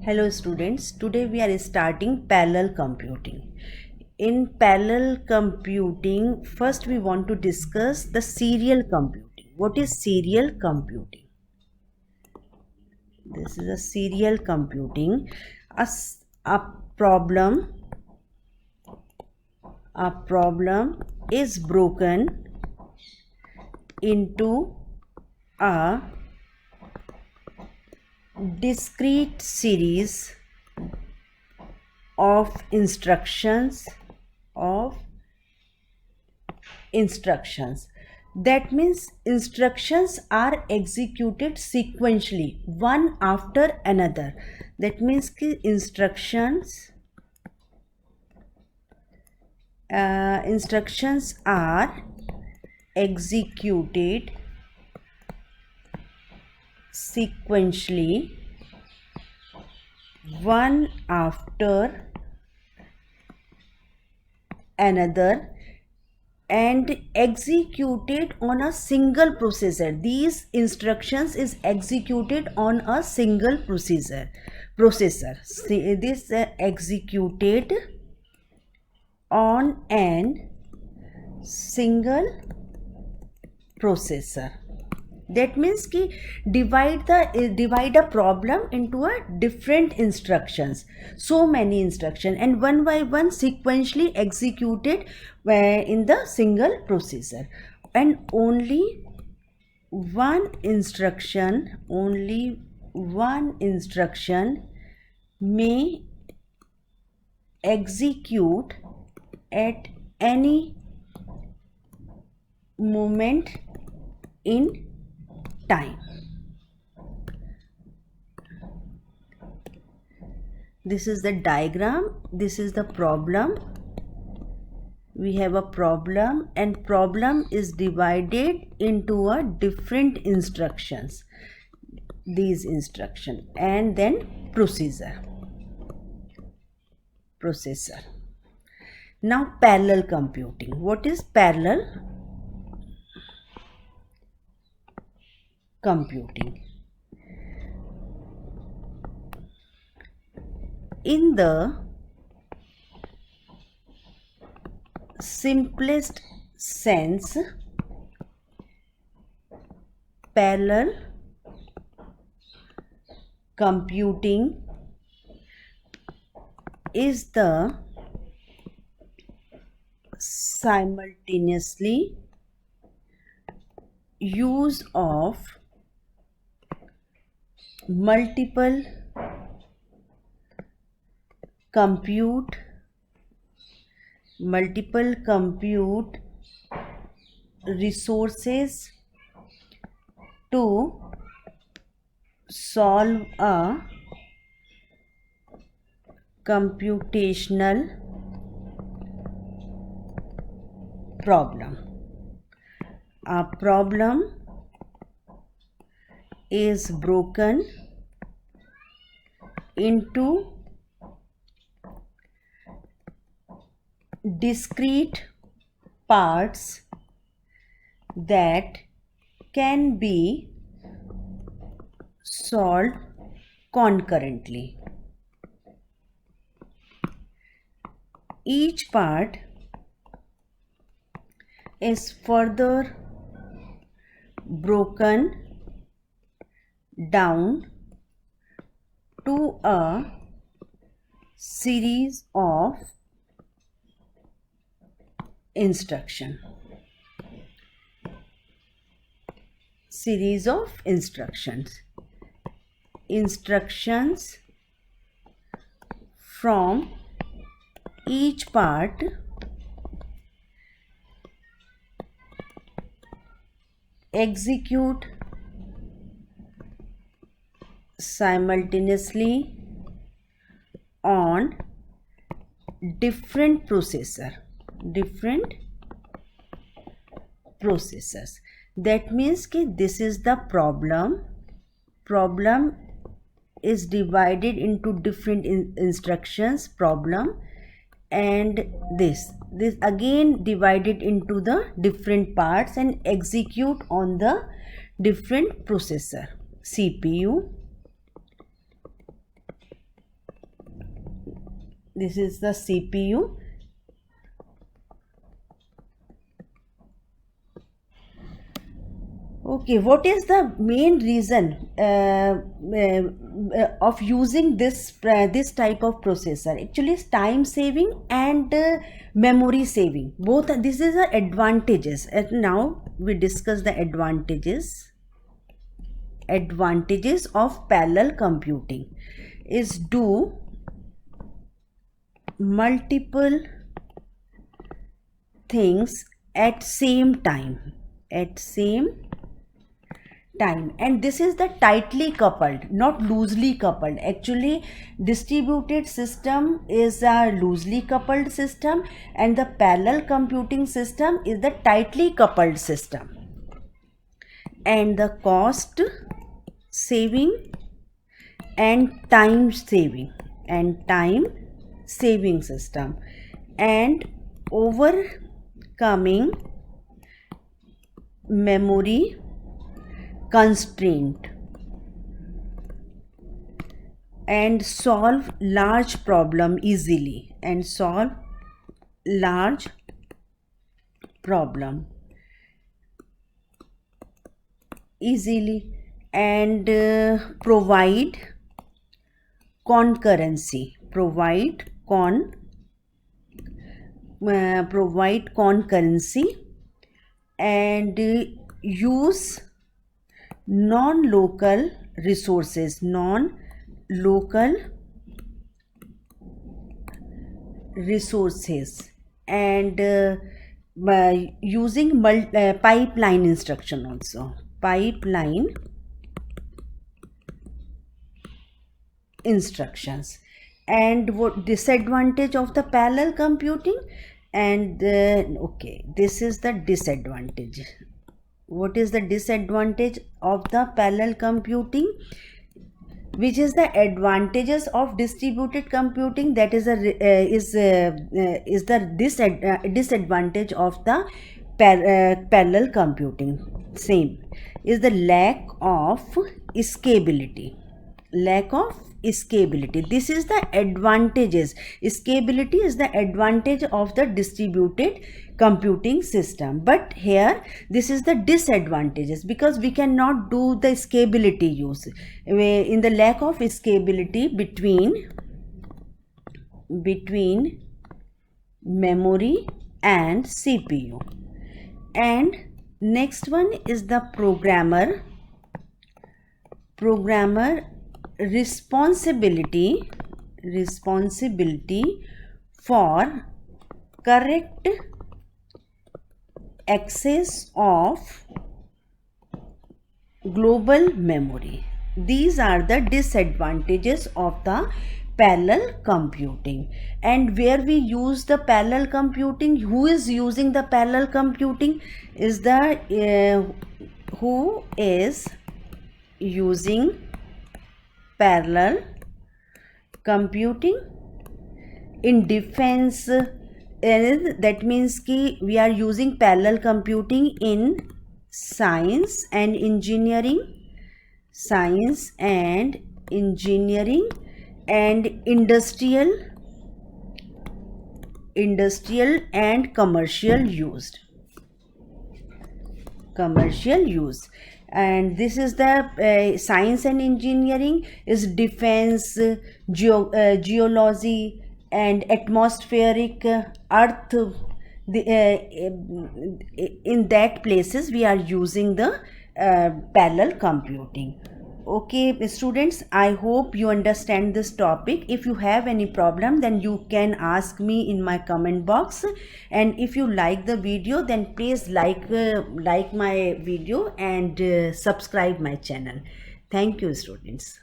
Hello students, today we are starting parallel computing. In parallel computing, first we want to discuss the serial computing. What is serial computing? This is a serial computing. A problem is broken into a discrete series of instructions. That means instructions are executed sequentially, one after another. That means कि instructions are executed sequentially, one after another, and executed on a single processor. These instructions is executed on a single processor. This executed on an single processor. That means कि divide a problem into a different instructions, so many instructions, and one by one sequentially executed in the single processor, and only one instruction may execute at any moment in time. This is the diagram. This is the problem. We have a problem, and problem is divided into a different instructions, these instruction, and then processor. Now parallel computing. What is parallel computing? In the simplest sense, parallel computing is the simultaneously use of multiple compute resources to solve a computational problem. A problem is broken into discrete parts that can be solved concurrently. Each part is further broken down to a series of instructions. Instructions from each part execute simultaneously on different processors. That means कि this is the problem is divided into different instructions, and this again divided into the different parts and execute on the different processor, CPU, This is the CPU. Okay, what is the main reason of using this type of processor? Actually, it's time saving and memory saving. Both this is the advantages. And now we discuss the advantages. Advantages of parallel computing is do multiple things at same time. And this is the tightly coupled, not loosely coupled. Actually, distributed system is a loosely coupled system and the parallel computing system is the tightly coupled system. And the cost saving and time saving system, and overcoming memory constraint, and solve large problem easily, and provide concurrency, and use non-local resources, and by using pipeline instruction also, pipeline instructions. And what disadvantage of the parallel computing? And okay, this is the disadvantage. What is the disadvantage of the parallel computing? Which is the advantages of distributed computing? That is the disadvantage of the parallel computing. Same is the lack of scalability. This is the advantages. Scalability is the advantage of the distributed computing system, but here this is the disadvantages, because we cannot do the scalability use in the lack of scalability between memory and CPU. And next one is the programmer responsibility for correct access of global memory. These are the disadvantages of the parallel computing. And where we use the parallel computing, who is using the parallel computing? Is the who is using parallel computing in defense. That means कि we are using parallel computing in science and engineering, and industrial and commercial use. And this is the science and engineering is defense, geology and atmospheric, earth. In that places we are using the parallel computing. Okay students, I hope you understand this topic. If you have any problem, then you can ask me in my comment box, and if you like the video, then please like my video and subscribe my channel. Thank you students.